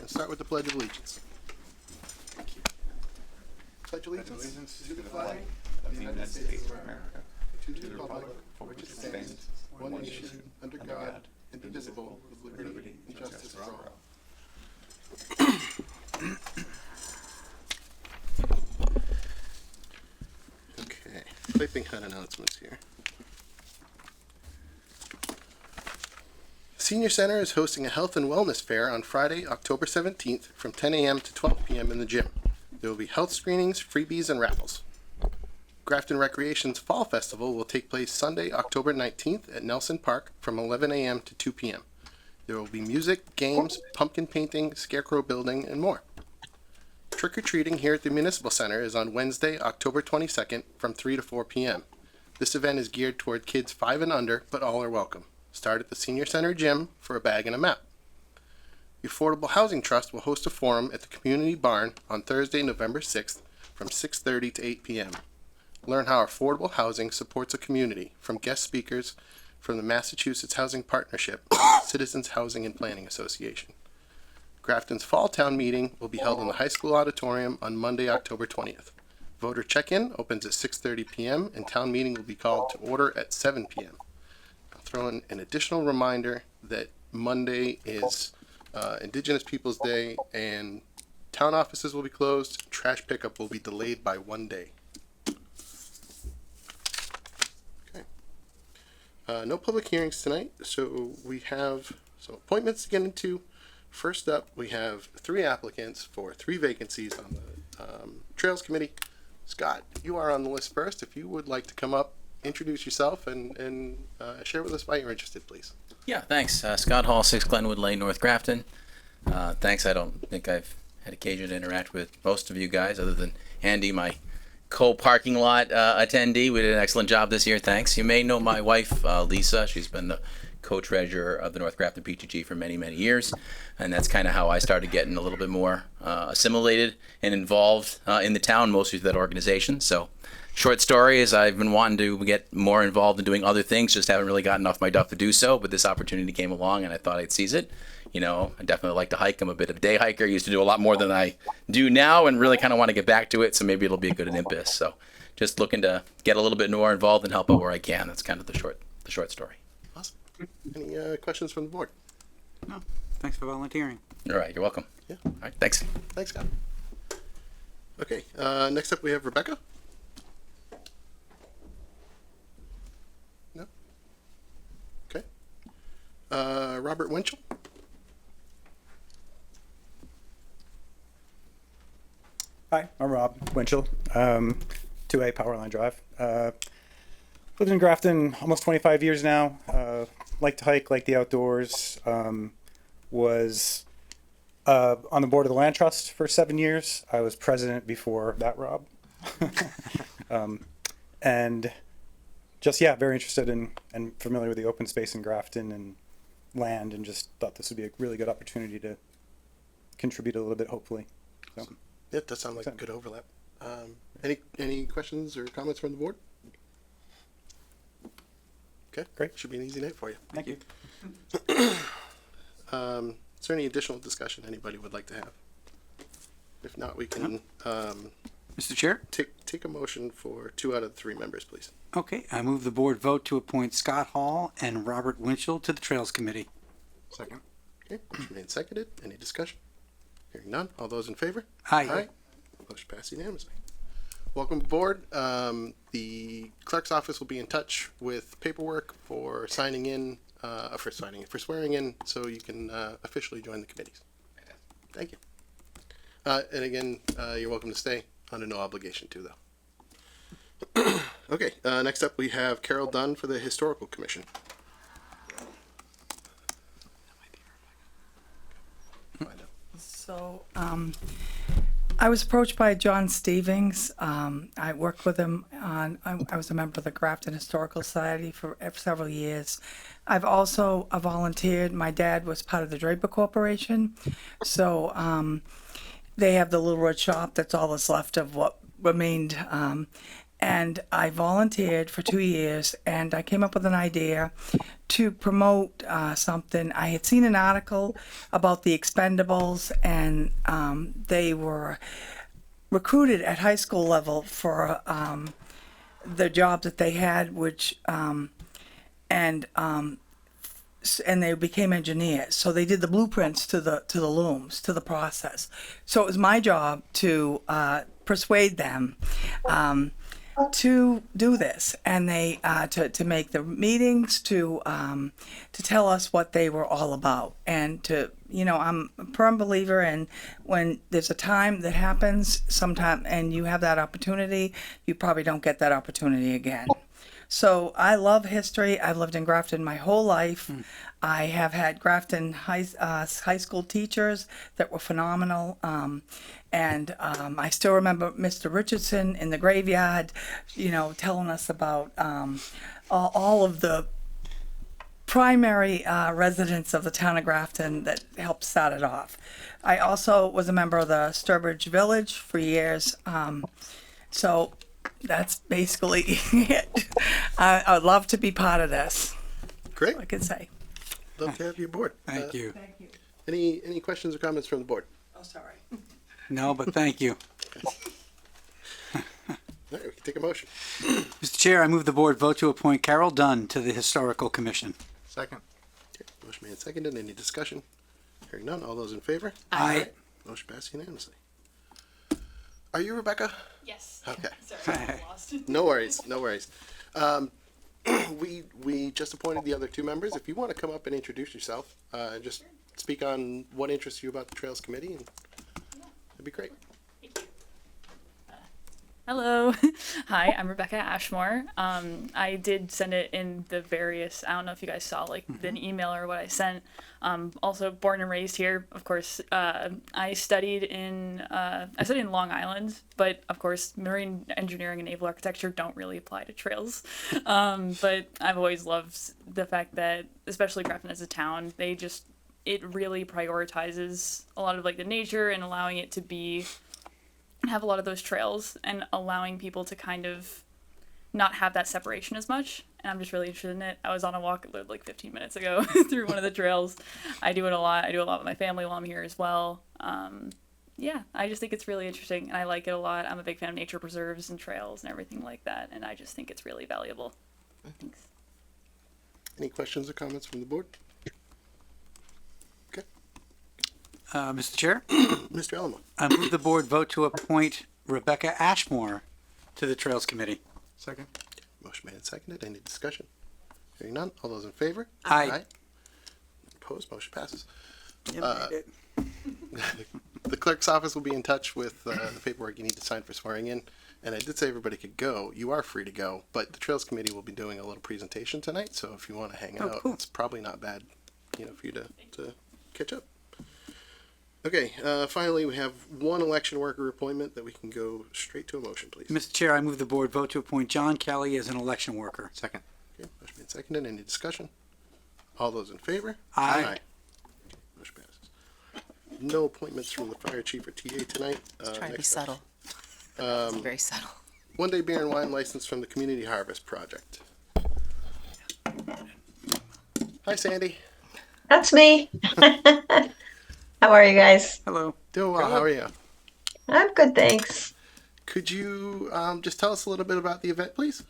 Let's start with the Pledge of Allegiance. Pledge allegiance to the flag of the United States of America, to the republic for which it stands, one nation, under God, indivisible, with liberty and justice for all. Okay, Piping Hut announcements here. Senior Center is hosting a health and wellness fair on Friday, October 17th from 10 a.m. to 12 p.m. in the gym. There will be health screenings, freebies, and raffles. Grafton Recreation's Fall Festival will take place Sunday, October 19th at Nelson Park from 11 a.m. to 2 p.m. There will be music, games, pumpkin painting, scarecrow building, and more. Trick-or-treating here at the Municipal Center is on Wednesday, October 22nd from 3 to 4 p.m. This event is geared toward kids 5 and under, but all are welcome. Start at the Senior Center gym for a bag and a map. The Affordable Housing Trust will host a forum at the Community Barn on Thursday, November 6th from 6:30 to 8 p.m. Learn how affordable housing supports a community from guest speakers from the Massachusetts Housing Partnership, Citizens Housing and Planning Association. Grafton's Fall Town Meeting will be held in the high school auditorium on Monday, October 20th. Voter check-in opens at 6:30 p.m. and town meeting will be called to order at 7 p.m. I'll throw in an additional reminder that Monday is Indigenous Peoples Day and town offices will be closed. Trash pickup will be delayed by 1 day. Okay. No public hearings tonight, so we have appointments to get into. First up, we have 3 applicants for 3 vacancies on the Trails Committee. Scott, you are on the list first. If you would like to come up, introduce yourself, and share with us why you're interested, please. Yeah, thanks. Scott Hall, 6 Glenwood Lane, North Grafton. Thanks. I don't think I've had occasion to interact with most of you guys other than Andy, my co-parking lot attendee. We did an excellent job this year. Thanks. You may know my wife, Lisa. She's been the co-treasurer of the North Grafton PTG for many, many years. And that's kind of how I started getting a little bit more assimilated and involved in the town, mostly through that organization. So short story is I've been wanting to get more involved in doing other things, just haven't really gotten off my duff to do so, but this opportunity came along and I thought I'd seize it. You know, I definitely like to hike. I'm a bit of a day hiker. I used to do a lot more than I do now and really kind of want to get back to it, so maybe it'll be a good impetus. So just looking to get a little bit more involved and help out where I can. That's kind of the short story. Awesome. Any questions from the board? No. Thanks for volunteering. All right, you're welcome. Yeah. All right, thanks. Thanks, Scott. Okay, next up we have Rebecca. No? Okay. Robert Winchell. Hi, I'm Rob Winchell, 2A Powerline Drive. Lived in Grafton almost 25 years now. Like to hike, like the outdoors. Was on the board of the Land Trust for 7 years. I was president before that, Rob. And just, yeah, very interested in and familiar with the open space in Grafton and land, and just thought this would be a really good opportunity to contribute a little bit, hopefully. So. Yeah, that sounds like a good overlap. Any questions or comments from the board? Okay, great. Should be an easy night for you. Thank you. Is there any additional discussion anybody would like to have? If not, we can Mr. Chair? take a motion for 2 out of the 3 members, please. Okay, I move the board vote to appoint Scott Hall and Robert Winchell to the Trails Committee. Second. Okay, motion made and seconded. Any discussion? Hearing none. All those in favor? Aye. Motion passed unanimously. Welcome aboard. The clerk's office will be in touch with paperwork for signing in, for swearing in, so you can officially join the committees. Thank you. And again, you're welcome to stay, under no obligation to, though. Okay, next up we have Carol Dunn for the Historical Commission. So, I was approached by John Stevens. I worked with him on, I was a member of the Grafton Historical Society for several years. I've also volunteered. My dad was part of the Draper Corporation. So, they have the Little Red Shop. That's all that's left of what remained. and I volunteered for 2 years, and I came up with an idea to promote something. I had seen an article about the Expendables, and they were recruited at high school level for the jobs that they had, which and they became engineers. So they did the blueprints to the looms, to the process. So it was my job to persuade them to do this, and they to make the meetings, to tell us what they were all about, and to, you know, I'm a firm believer in when there's a time that happens sometime and you have that opportunity, you probably don't get that opportunity again. So I love history. I've lived in Grafton my whole life. I have had Grafton high school teachers that were phenomenal. And I still remember Mr. Richardson in the graveyard, you know, telling us about all of the primary residents of the town of Grafton that helped start it off. I also was a member of the Sturbridge Village for years. So that's basically it. I would love to be part of this. Great. I could say. Love to have you aboard. Thank you. Thank you. Any questions or comments from the board? Oh, sorry. No, but thank you. All right, we can take a motion. Mr. Chair, I move the board vote to appoint Carol Dunn to the Historical Commission. Second. Okay, motion made and seconded. Any discussion? Hearing none. All those in favor? Aye. Motion passed unanimously. Are you Rebecca? Yes. Okay. Sorry, I'm lost. No worries. No worries. We just appointed the other two members. If you want to come up and introduce yourself, and just speak on what interests you about the Trails Committee, and that'd be great. Hello. Hi, I'm Rebecca Ashmore. I did send it in the various, I don't know if you guys saw like the email or what I sent. Also born and raised here, of course. I studied in Long Island, but of course marine engineering and naval architecture don't really apply to trails. But I've always loved the fact that, especially Grafton as a town, it really prioritizes a lot of like the nature and allowing it to have a lot of those trails and allowing people to kind of not have that separation as much. And I'm just really interested in it. I was on a walk like 15 minutes ago through one of the trails. I do it a lot. I do a lot with my family while I'm here as well. Yeah, I just think it's really interesting and I like it a lot. I'm a big fan of nature preserves and trails and everything like that. And I just think it's really valuable. Thanks. Any questions or comments from the board? Okay. Mr. Chair, Mr. Alamo. I move the board vote to appoint Rebecca Ashmore to the Trails Committee. Second. Motion made and seconded. Any discussion? Hearing none. All those in favor? Aye. Opposed? Motion passes. You made it. The clerk's office will be in touch with the paperwork you need to sign for swearing in. And I did say everybody could go. You are free to go, but the Trails Committee will be doing a little presentation tonight. So if you want to hang out, cool. it's probably not bad, for you to catch up. Okay. Finally, we have one election worker appointment that we can go straight to a motion, please. Mr. Chair, I move the board vote to appoint John Kelly as an election worker. Second. Okay. Motion made and seconded. Any discussion? All those in favor? Aye. Motion passes. No appointments from the fire chief or TA tonight. Try to be Next up, subtle. It's very subtle. One-day beer and wine license from the Community Harvest Project. Hi, Sandy. That's me. How are you guys? Hello. Doing well. How are you? I'm good, thanks. Could you just tell us a little bit about the event, please?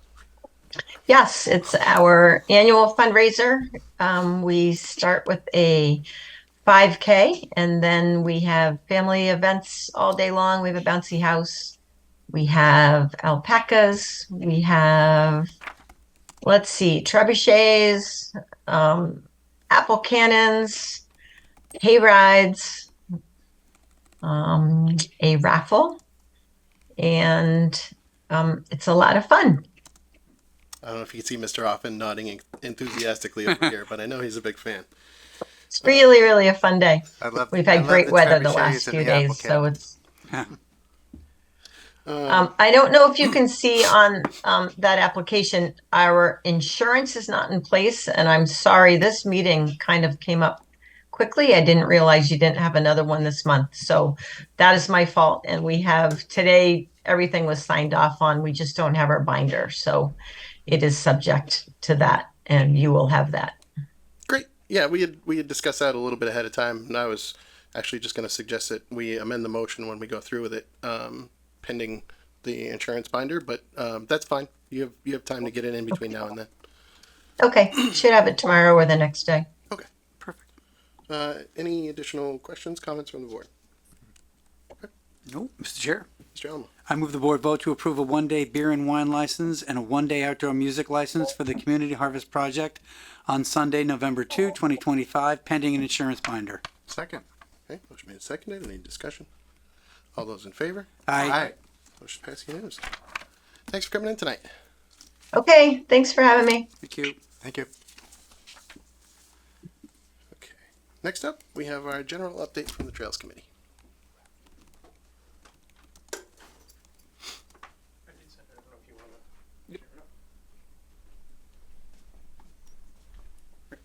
Yes, it's our annual fundraiser. We start with a 5K and then we have family events all day long. We have a bouncy house. We have alpacas. We have, trebuchets, apple cannons, hay rides, a raffle, and it's a lot of fun. I don't know if you can see Mr. Offen nodding enthusiastically over here, but I know he's a big fan. It's really, really a fun day. We've I had love great the weather the trebuchets last and few the apple days, so it's. cannon. I don't know if you can see on that application, our insurance is not in place, and I'm sorry, this meeting kind of came up quickly. I didn't realize you didn't have another one this month, so that is my fault. And we have today everything was signed off on. We just don't have our binder. So it is subject to that, and you will have that. Great. Yeah, we had discussed that a little bit ahead of time, and I was actually just going to suggest that we amend the motion when we go through with it, pending the insurance binder. But that's fine. You have time to get it in between now and then. Okay, should have it tomorrow or the next day. Okay. Perfect. Any additional questions, comments from the board? No, Mr. Chair. Mr. Elmo. I move the board vote to approve a one-day beer and wine license and a one-day outdoor music license for the Community Harvest Project on Sunday, November 2, 2025, pending an insurance binder. Second. Okay, motion made and seconded. Any discussion? All those in favor? Aye. Motion passed unanimously. Thanks for coming in tonight. Okay, thanks for having me. Thank you. Thank you. Okay. Next up, we have our general update from the Trails Committee.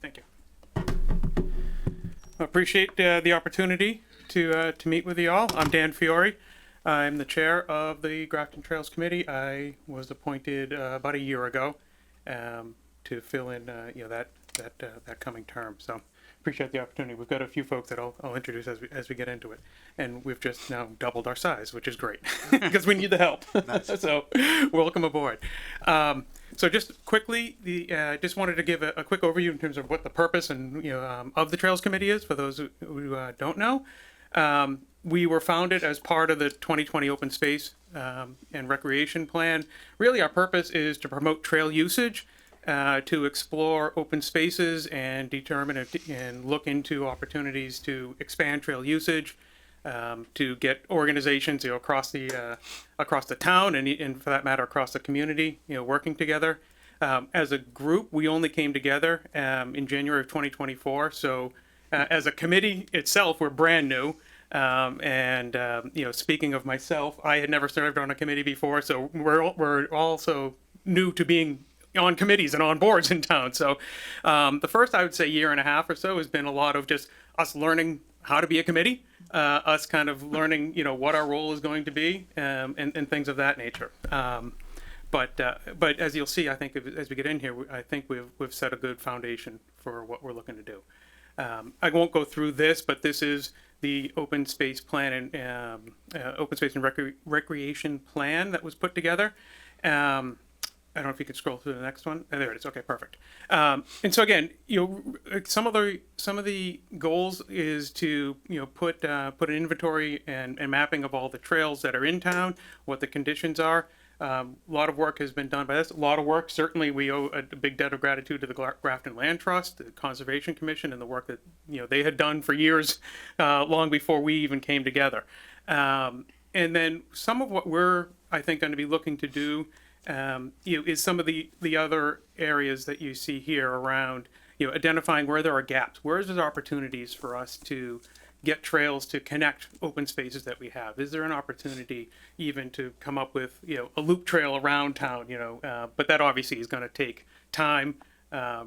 Thank you. I appreciate the opportunity to meet with you all. I'm Dan Fiore. I'm the chair of the Grafton Trails Committee. I was appointed about a year ago to fill in that coming term. So appreciate the opportunity. We've got a few folks that I'll introduce as we get into it, and we've just now doubled our size, which is great because we need the help. So welcome aboard. So just quickly, just wanted to give a quick overview in terms of what the purpose and of the Trails Committee is for those who don't know. We were founded as part of the 2020 Open Space and Recreation Plan. Really, our purpose is to promote trail usage, to explore open spaces and determine and look into opportunities to expand trail usage, to get organizations across the town and for that matter across the community working together. As a group, we only came together in January of 2024. So as a committee itself, we're brand new. Speaking of myself, I had never served on a committee before, so we're also new to being on committees and on boards in town. So the first, I would say, year and a half or so has been a lot of just us learning how to be a committee, us kind of learning, what our role is going to be, and things of that nature. But as you'll see, I think as we get in here, I think we've set a good foundation for what we're looking to do. I won't go through this, but this is the open space plan and open space and recreation plan that was put together. I don't know if you could scroll through the next one. Oh, there it is. Okay, perfect. And so again, some of the goals is to put an inventory and mapping of all the trails that are in town, what the conditions are. A lot of work has been done by this. A lot of work. Certainly, we owe a big debt of gratitude to the Grafton Land Trust, the Conservation Commission, and the work that they had done for years, long before we even came together. And then some of what we're, I think, going to be looking to do is some of the other areas that you see here around identifying where there are gaps, where there's opportunities for us to get trails to connect open spaces that we have. Is there an opportunity even to come up with a loop trail around town? But that obviously is going to take time,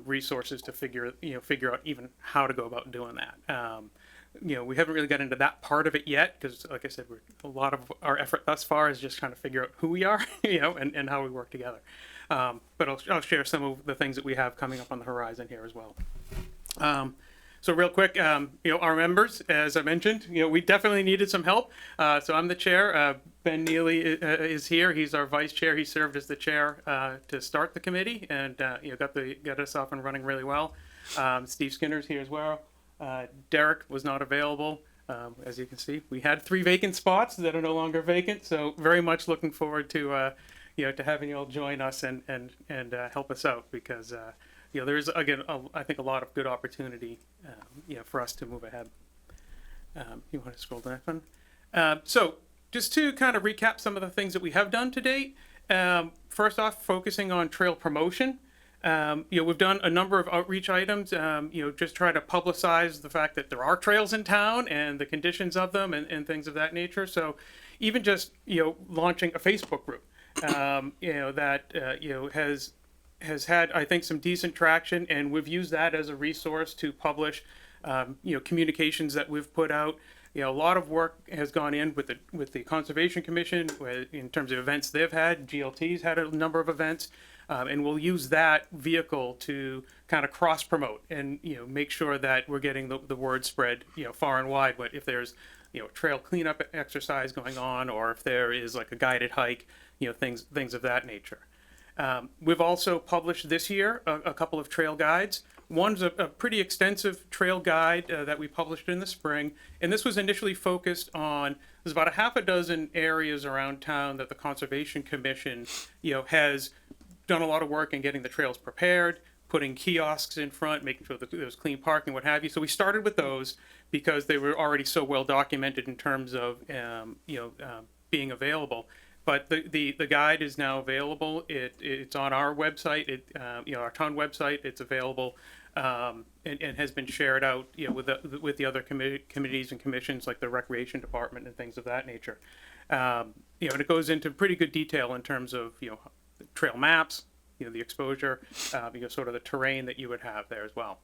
resources to figure out even how to go about doing that. We haven't really got into that part of it yet because, like I said, a lot of our effort thus far is just trying to figure out who we are, and how we work together. But I'll share some of the things that we have coming up on the horizon here as well. So real quick, our members, as I mentioned, we definitely needed some help. So I'm the chair. Ben Neely is here. He's our vice chair. He served as the chair to start the committee and got us off and running really well. Steve Skinner's here as well. Derek was not available. As you can see, we had 3 vacant spots that are no longer vacant. So very much looking forward to to having you all join us and help us out because there's again I think a lot of good opportunity for us to move ahead. You want to scroll to the next one? So just to kind of recap some of the things that we have done to date. First off, focusing on trail promotion. We've done a number of outreach items, just try to publicize the fact that there are trails in town and the conditions of them and things of that nature. So even just, launching a Facebook group, that has had, I think, some decent traction, and we've used that as a resource to publish, communications that we've put out. a lot of work has gone in with the Conservation Commission in terms of events they've had. GLT's had a number of events, and we'll use that vehicle to kind of cross promote and make sure that we're getting the word spread far and wide. But if there's trail cleanup exercise going on, or if there is like a guided hike, things of that nature. We've also published this year a couple of trail guides. One's a pretty extensive trail guide that we published in the spring, and this was initially focused on, there's about a half a dozen areas around town that the Conservation Commission, has done a lot of work in getting the trails prepared, putting kiosks in front, making sure that there's clean parking, what have you. So we started with those because they were already so well documented in terms of, being available. But the guide is now available. It's on our website. Our town website. It's available and has been shared out, with the other committees and commissions like the Recreation Department and things of that nature. And it goes into pretty good detail in terms of trail maps, the exposure, sort of the terrain that you would have there as well.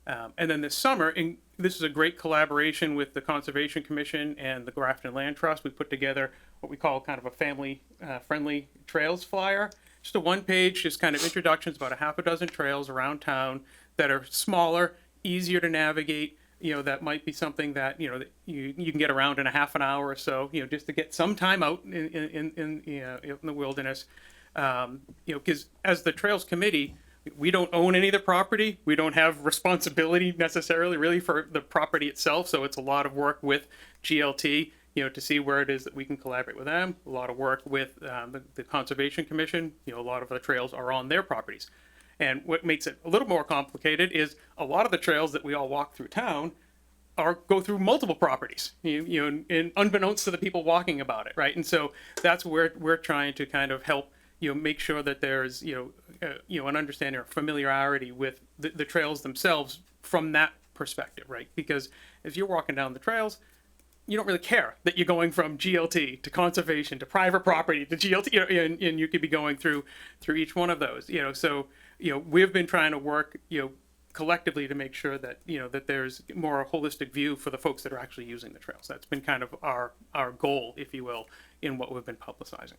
And then this summer, and this is a great collaboration with the Conservation Commission and the Grafton Land Trust, we put together what we call kind of a family friendly trails flyer. Just a one-page, just kind of introductions, about a half a dozen trails around town that are smaller, easier to navigate. That might be something that that you can get around in a half an hour or so. Just to get some time out in the wilderness. Because as the Trails Committee, we don't own any of the property. We don't have responsibility necessarily really for the property itself. So it's a lot of work with GLT, to see where it is that we can collaborate with them. A lot of work with the Conservation Commission. A lot of the trails are on their properties. And what makes it a little more complicated is a lot of the trails that we all walk through town go through multiple properties, and unbeknownst to the people walking about it, right? And so that's where we're trying to kind of help make sure that there's an understanding or familiarity with the trails themselves from that perspective, right? Because if you're walking down the trails, you don't really care that you're going from GLT to conservation to private property to GLT, and you could be going through each one of those. So we've been trying to work collectively to make sure that that there's more holistic view for the folks that are actually using the trails. That's been kind of our goal, if you will, in what we've been publicizing.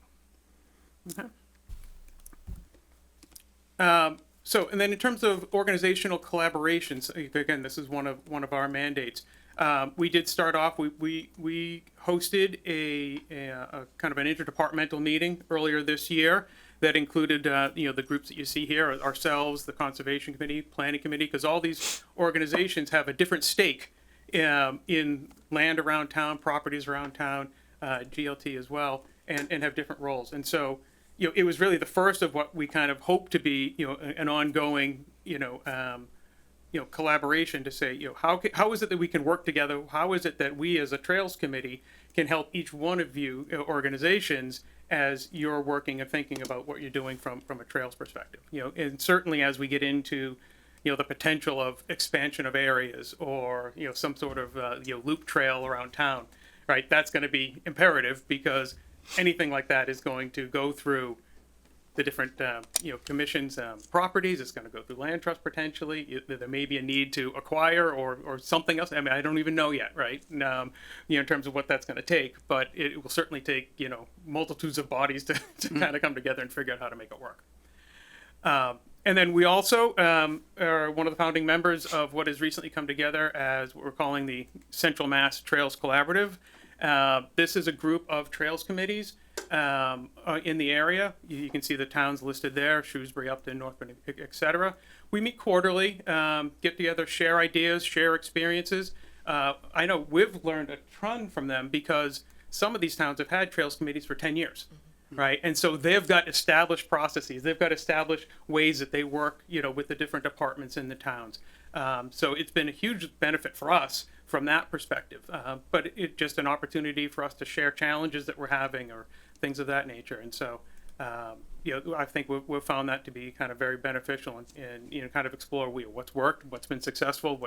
Okay. So, and then in terms of organizational collaborations, again, this is one of our mandates. We did start off. We hosted a kind of an interdepartmental meeting earlier this year that included the groups that you see here, ourselves, the Conservation Committee, Planning Committee, because all these organizations have a different stake in land around town, properties around town, GLT as well, and have different roles. And so it was really the first of what we kind of hope to be an ongoing collaboration to say how is it that we can work together? How is it that we as a Trails Committee can help each one of you organizations as you're working and thinking about what you're doing from a trails perspective? And certainly as we get into the potential of expansion of areas or some sort of loop trail around town, right? That's going to be imperative because anything like that is going to go through the different commissions, properties. It's going to go through land trust potentially. There may be a need to acquire or something else. I mean, I don't even know yet, right? In terms of what that's going to take, but it will certainly take multitudes of bodies to kind of come together and figure out how to make it work. And then we also are one of the founding members of what has recently come together as what we're calling the Central Mass Trails Collaborative. This is a group of trails committees in the area. You can see the towns listed there: Shrewsbury, Upton, Northbrook, etc. We meet quarterly, get together, share ideas, share experiences. I know we've learned a ton from them because some of these towns have had trails committees for 10 years. Right, and so they've got established processes. They've got established ways that they work, with the different departments in the towns. So it's been a huge benefit for us from that perspective. But it's just an opportunity for us to share challenges that we're having or things of that nature. And so, I think we've found that to be kind of very beneficial and kind of explore what's worked, what's been successful,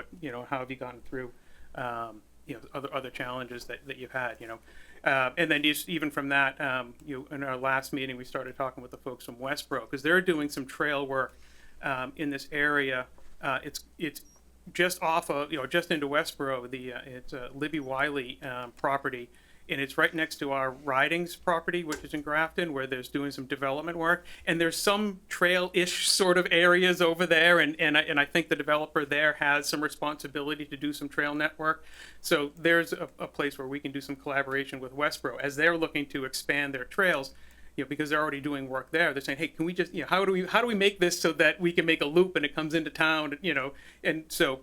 how have you gotten through, other challenges that you've had, and then just even from that, in our last meeting, we started talking with the folks from Westboro because they're doing some trail work in this area. It's just off of, just into Westboro, it's Libby Wiley property, and it's right next to our Ridings property, which is in Grafton, where there's doing some development work, and there's some trail-ish sort of areas over there, and I think the developer there has some responsibility to do some trail network. So there's a place where we can do some collaboration with Westboro as they're looking to expand their trails. Because they're already doing work there. They're saying, hey, can we just, how do we make this so that we can make a loop and it comes into town, and so,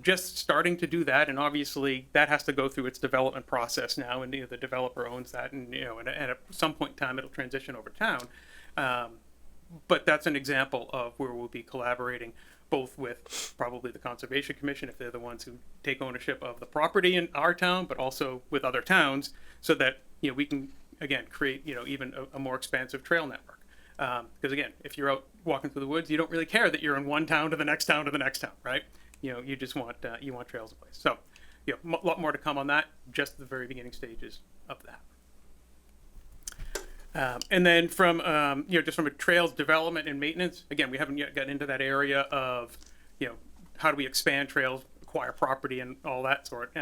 just starting to do that. And obviously that has to go through its development process now. And, the developer owns that, and, and at some point in time, it'll transition over town. But that's an example of where we'll be collaborating both with probably the Conservation Commission, if they're the ones who take ownership of the property in our town, but also with other towns, so that, we can, again, create, even a more expansive trail network. Because again, if you're out walking through the woods, you don't really care that you're in one town to the next town to the next town, right? You just want, you want trails in place. So, a lot more to come on that, just the very beginning stages of that. And then from, just from a trails development and maintenance, again, we haven't yet gotten into that area of, how do we expand trails, acquire property and all that sort.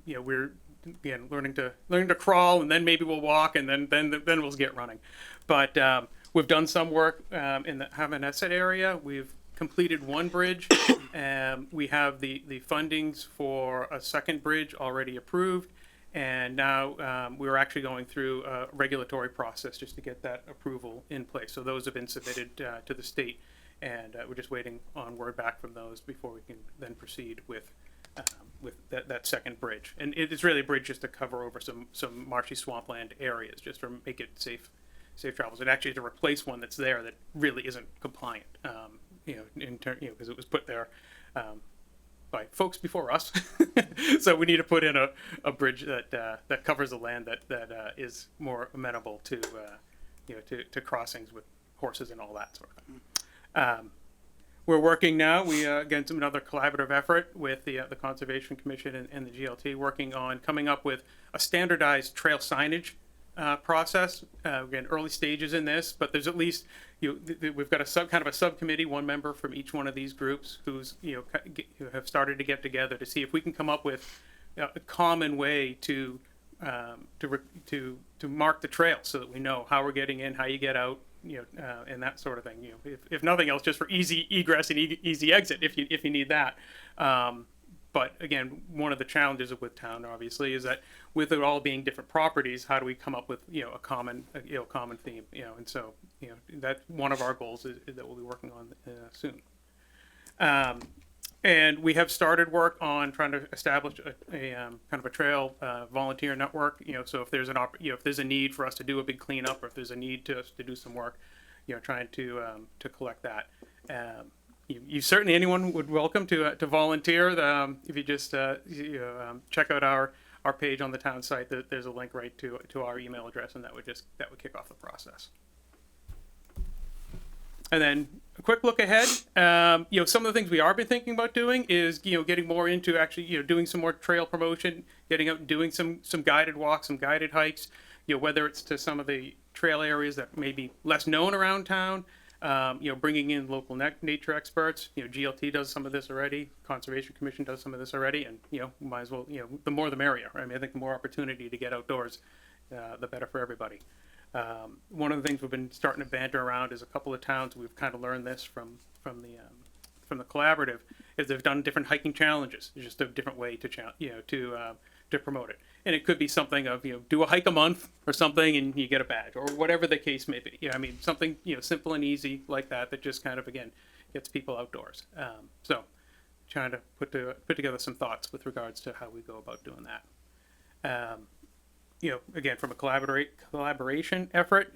We're, again, learning to crawl, and then maybe we'll walk, and then we'll get running. But we've done some work in the Havanesset area. We've completed one bridge. We have the fundings for a second bridge already approved, and now we're actually going through a regulatory process just to get that approval in place. So those have been submitted to the state, and we're just waiting on word back from those before we can then proceed with that second bridge. And it's really a bridge just to cover over some marshy swampland areas, just to make it safe travels. It actually to replace one that's there that really isn't compliant, because it was put there by folks before us. So we need to put in a bridge that covers the land that is more amenable to to crossings with horses and all that sort of thing. We're working now. We again another collaborative effort with the Conservation Commission and the GLT, working on coming up with a standardized trail signage process. Again, early stages in this, but there's at least we've got a kind of a subcommittee, one member from each one of these groups who have started to get together to see if we can come up with a common way to mark the trail, so that we know how we're getting in, how you get out, and that sort of thing. If nothing else, just for easy egress and easy exit, if you need that. But again, one of the challenges with town, obviously, is that with it all being different properties, how do we come up with a common theme? And so that's one of our goals is that we'll be working on soon. And we have started work on trying to establish a kind of a trail volunteer network. So if there's if there's a need for us to do a big cleanup, or if there's a need to do some work, trying to collect that. You certainly, anyone would welcome to volunteer. If you just check out our page on the town site, there's a link right to our email address, and that would kick off the process. And then a quick look ahead. Some of the things we are been thinking about doing is getting more into actually doing some more trail promotion, getting out and doing some guided walks, some guided hikes. Whether it's to some of the trail areas that may be less known around town. Bringing in local nature experts. GLT does some of this already. Conservation Commission does some of this already, and might as well. The more the merrier. Right? I mean, I think the more opportunity to get outdoors, the better for everybody. One of the things we've been starting to banter around is a couple of towns. We've kind of learned this from the collaborative. Is they've done different hiking challenges. It's just a different way to promote it. And it could be something of, do a hike a month or something and you get a badge, or whatever the case may be. Something, simple and easy like that just kind of, again, gets people outdoors. So trying to put together some thoughts with regards to how we go about doing that. Again, from a collaboration effort,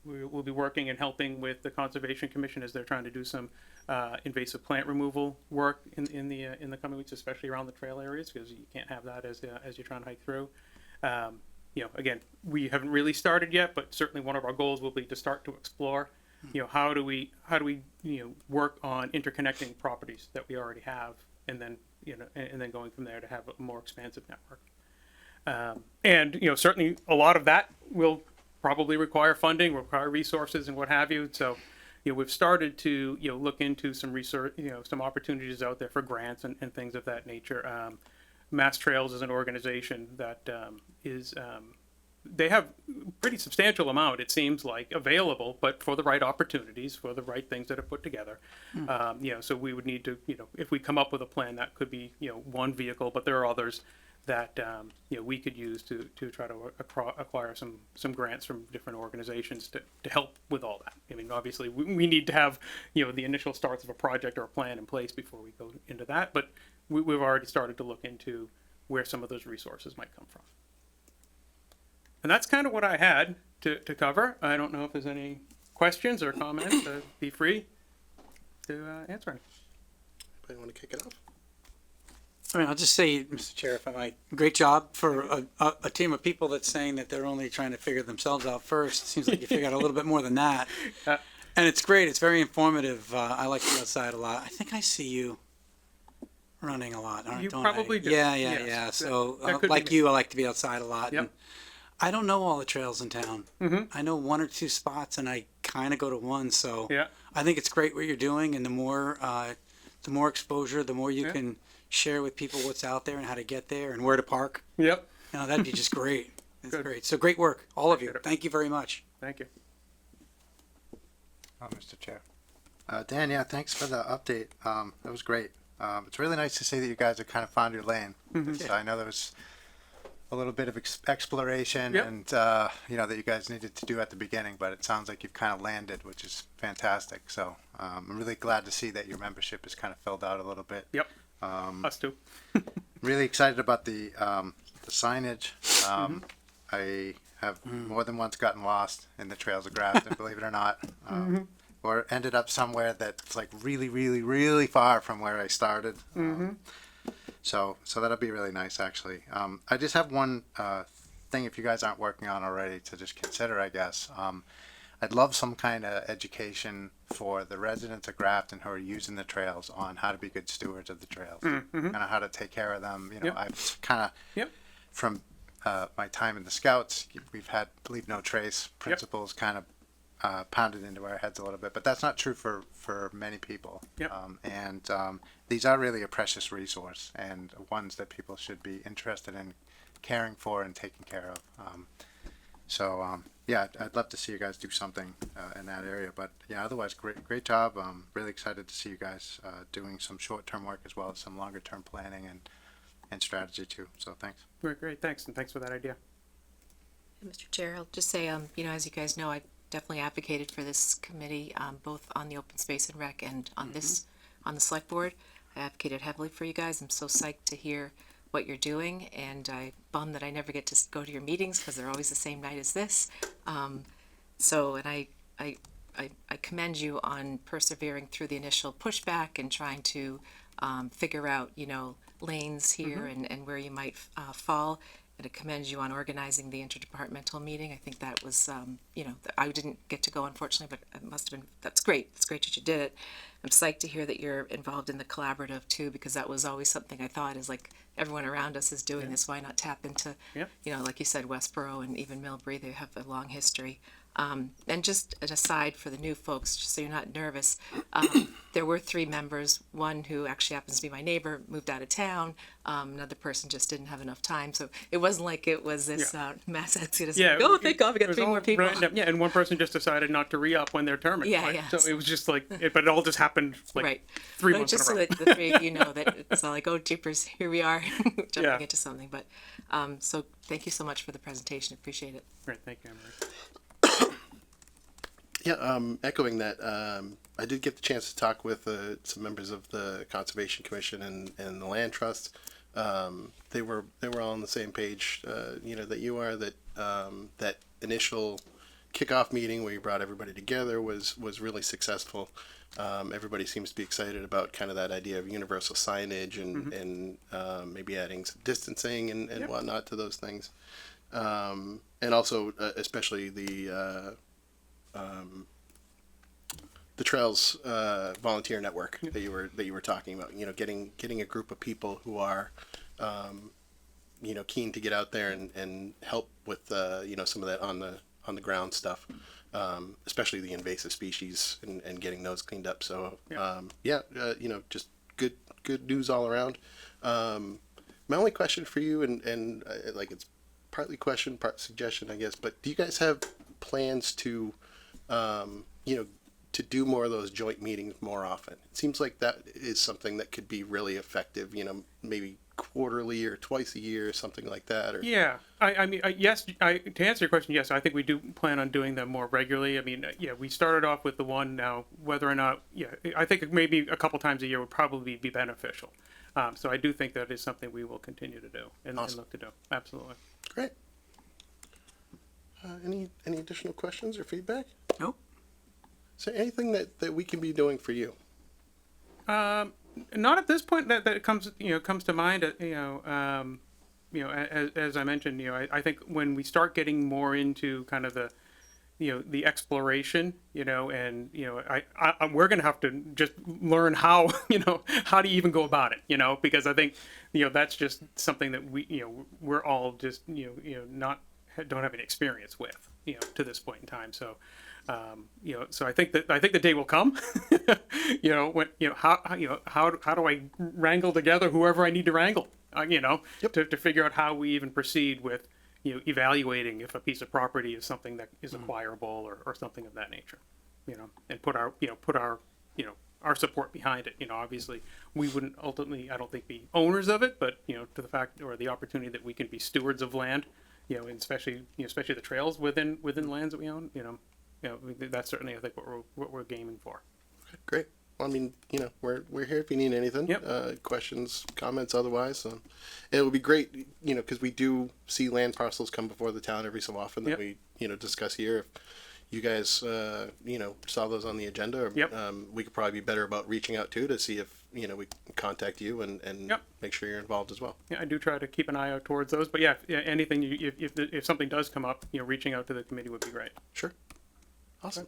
we'll be working and helping with the Conservation Commission as they're trying to do some invasive plant removal work in the coming weeks, especially around the trail areas, because you can't have that as you're trying to hike through. Again, we haven't really started yet, but certainly one of our goals will be to start to explore. How do we work on interconnecting properties that we already have, and then and then going from there to have a more expansive network. And certainly a lot of that will probably require funding, require resources, and what have you. So, we've started to, look into some research, some opportunities out there for grants and things of that nature. Mass Trails is an organization that they have pretty substantial amount, it seems like, available, but for the right opportunities, for the right things that are put together. So we would need to, if we come up with a plan, that could be, one vehicle, but there are others that, we could use to try to acquire some grants from different organizations to help with all that. I mean, obviously, we need to have, the initial starts of a project or a plan in place before we go into that, but we've already started to look into where some of those resources might come from. And that's kind of what I had to cover. I don't know if there's any questions or comments. Be free to answer any. Anybody want to kick it off? I mean, I'll just say, Mr. Chair, if I might, great job for a team of people that's saying that they're only trying to figure themselves out first. It seems like you figured out a little bit more than that. And it's great. It's very informative. I like to be outside a lot. I think I see you running a lot, You don't probably I? do. Yeah. Yes. So, That could like be me. you, I like to be outside a lot. Yep. And I don't know all the trails in town. Mhm. I know one or two spots, and I kind of go to one. So Yeah. I think it's great what you're doing, and the more exposure, the more you Yeah. can share with people what's out there and how to get there and where to park. Yep. That'd be just great. It's Good. great. So great work, all of you. Appreciate it. Thank you very much. Thank you. Mr. Chair. Dan, yeah, thanks for the update. That was great. It's really nice to see that you guys have kind of found your lane. So I know there was a little bit of exploration Yep. and, that you guys needed to do at the beginning, but it sounds like you've kind of landed, which is fantastic. So I'm really glad to see that your membership is kind of filled out a little bit. Yep. Us too. Really excited about the signage. I have more than once gotten lost in the trails of Grafton, believe it or not, or ended up somewhere that's like really, really, really far from where I started. So that'll be really nice, actually. I just have one thing, if you guys aren't working on already, to just consider, I guess. I'd love some kind of education for the residents of Grafton who are using the trails on how to be good stewards of the trails, kind of how to take care of them. Yep. I've kind of, Yep. from my time in the Scouts, we've had Leave No Trace principles kind of pounded into our heads a little bit, but that's not true for many people. Yep. These are really a precious resource and ones that people should be interested in caring for and taking care of. Yeah, I'd love to see you guys do something in that area. But yeah, otherwise, great job. Really excited to see you guys doing some short-term work as well as some longer-term planning and strategy too. So thanks. Great. Thanks, and thanks for that idea. Mr. Chair, I'll just say, as you guys know, I definitely advocated for this committee, both on the open space and rec and on on the select board. I advocated heavily for you guys. I'm so psyched to hear what you're doing, and I'm bummed that I never get to go to your meetings because they're always the same night as this. And I commend you on persevering through the initial pushback and trying to figure out, lanes here and where you might fall. And I commend you on organizing the interdepartmental meeting. I think that was, I didn't get to go, unfortunately, but it must have been, that's great. It's great that you did it. I'm psyched to hear that you're involved in the collaborative too, because that was always something I thought is like, everyone around us is doing this. Why not tap into, like you said, Westboro and even Millbury, they have a long history. And just an aside for the new folks, just so you're not nervous, there were 3 members. One who actually happens to be my neighbor moved out of town. Another person just didn't have enough time. So it wasn't like it was this mass exodus. Yeah. Oh, thank God, we got It was 3 more people. Yeah, and one person just decided not to re-up when their term expired. Yeah. So it was just like, but it all just happened like Right. 3 But months just in so a row. that the 3 of you know that it's not like, oh, jeepers, here we are jumping Yeah. into something. But so thank you so much for the presentation. Appreciate it. Great, thank you, Emery. Yeah, echoing that, I did get the chance to talk with some members of the Conservation Commission and the Land Trust. They were all on the same page, that you are. That initial kickoff meeting where you brought everybody together was really successful. Everybody seems to be excited about kind of that idea of universal signage and maybe adding some distancing and whatnot to those things, and also especially the Trails volunteer network that you were talking about. Getting a group of people who are keen to get out there and help with some of that on the ground stuff. especially the invasive species and getting those cleaned up. So, just good news all around. My only question for you, and like it's partly question, part suggestion, I guess, but do you guys have plans to, to do more of those joint meetings more often? It seems like that is something that could be really effective, maybe quarterly or twice a year or something like that. Or Yeah, I mean, yes. To answer your question, yes, I think we do plan on doing them more regularly. I mean, we started off with the one. Now, whether or not, I think maybe a couple times a year would probably be beneficial. So I do think that is something we will continue to do and look to do. Absolutely. Great. Any additional questions or feedback? Nope. So anything that we can be doing for you? Not at this point that comes to mind. As I mentioned, I think when we start getting more into kind of the exploration, and we're gonna have to just learn how how to even go about it, because I think that's just something that we're all just don't have any experience with to this point in time. So. So I think the day will come, when, how do I wrangle together whoever I need to wrangle, to figure out how we even proceed with, evaluating if a piece of property is something that is acquirable or something of that nature, and put our our support behind it. Obviously we wouldn't ultimately, I don't think, be owners of it, but, to the fact or the opportunity that we can be stewards of land, and especially the trails within lands that we own, that's certainly, I think, what we're gaming for. Okay, great. Well, I mean, we're here if you need anything. Yep. Questions, comments, otherwise. And it would be great, because we do see land parcels come before the town every so often that Yep. we, discuss here. If you guys, saw those on the agenda, Yep. we could probably be better about reaching out too to see if, we can contact you and Yep. make sure you're involved as well. Yeah, I do try to keep an eye out towards those, but anything if something does come up, reaching out to the committee would be great. Sure. Awesome.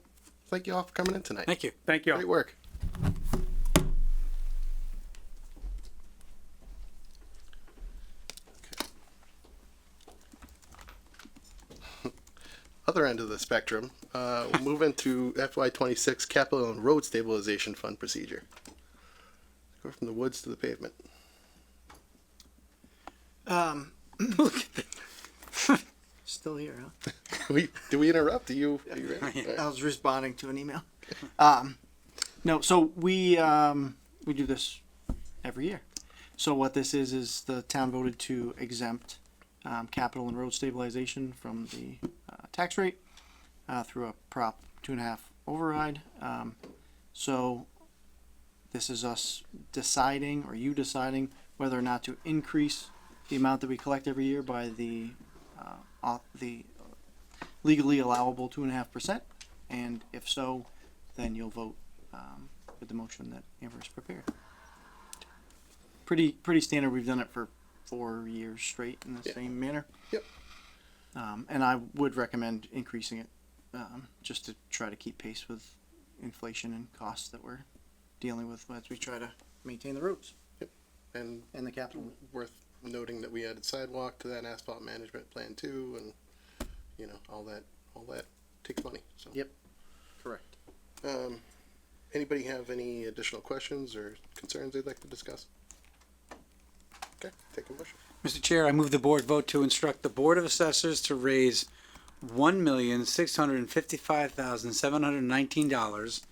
Thank you all for coming in tonight. Thank you. Thank you. Great work. Other end of the spectrum, we'll move into FY26 capital and road stabilization fund procedure. Go from the woods to the pavement. Still here, huh? Do we interrupt? Are you ready? I was responding to an email. No, so we do this every year. So what this is the town voted to exempt capital and road stabilization from the tax rate through a Prop 2.5 override. So this is us deciding, or you deciding, whether or not to increase the amount that we collect every year by the legally allowable 2.5%, and if so, then you'll vote with the motion that Amber's prepared. Pretty standard. We've done it for 4 years straight in the same manner. Yep. And I would recommend increasing it just to try to keep pace with inflation and costs that we're dealing with as we try to maintain the roads And and the capital. worth noting that we added sidewalk to that asphalt management plan too, and all that takes money. So. Yep. Correct. Anybody have any additional questions or concerns they'd like to discuss? Okay, take a motion. Mr. Chair, I move the board vote to instruct the Board of Assessors to raise $1,655,719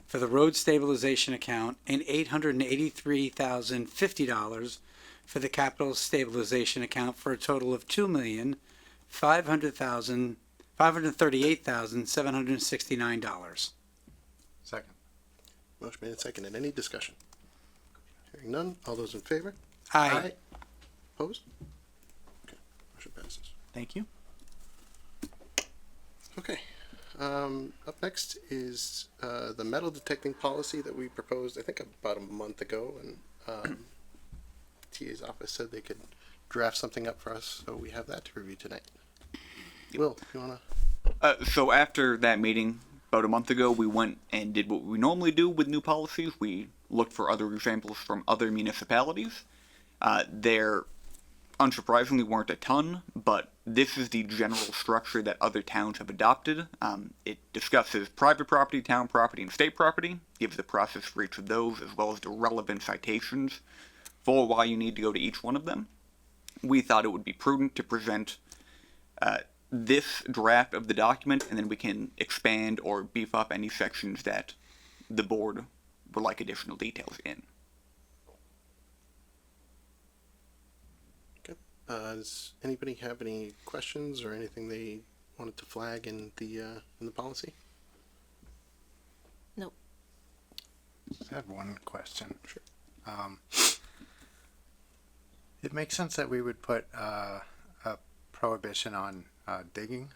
for the road stabilization account and $883,050 for the capital stabilization account, for a total of $2,538,769. Second. Motion made and seconded. Any discussion? Hearing none. All those in favor? Aye. Opposed? Okay, motion passes. Thank you. Okay. Up next is the metal detecting policy that we proposed, I think, about a month ago, and TA's office said they could draft something up for us, so we have that to review tonight. Will, you wanna? So after that meeting about a month ago, we went and did what we normally do with new policies. We looked for other examples from other municipalities. Their unsurprisingly weren't a ton, but this is the general structure that other towns have adopted. It discusses private property, town property, and state property, gives the process for each of those, as well as the relevant citations for why you need to go to each one of them. We thought it would be prudent to present this draft of the document, and then we can expand or beef up any sections that the board would like additional details in. Does anybody have any questions or anything they wanted to flag in the policy? Nope. I had one question. Sure. It makes sense that we would put a prohibition on digging,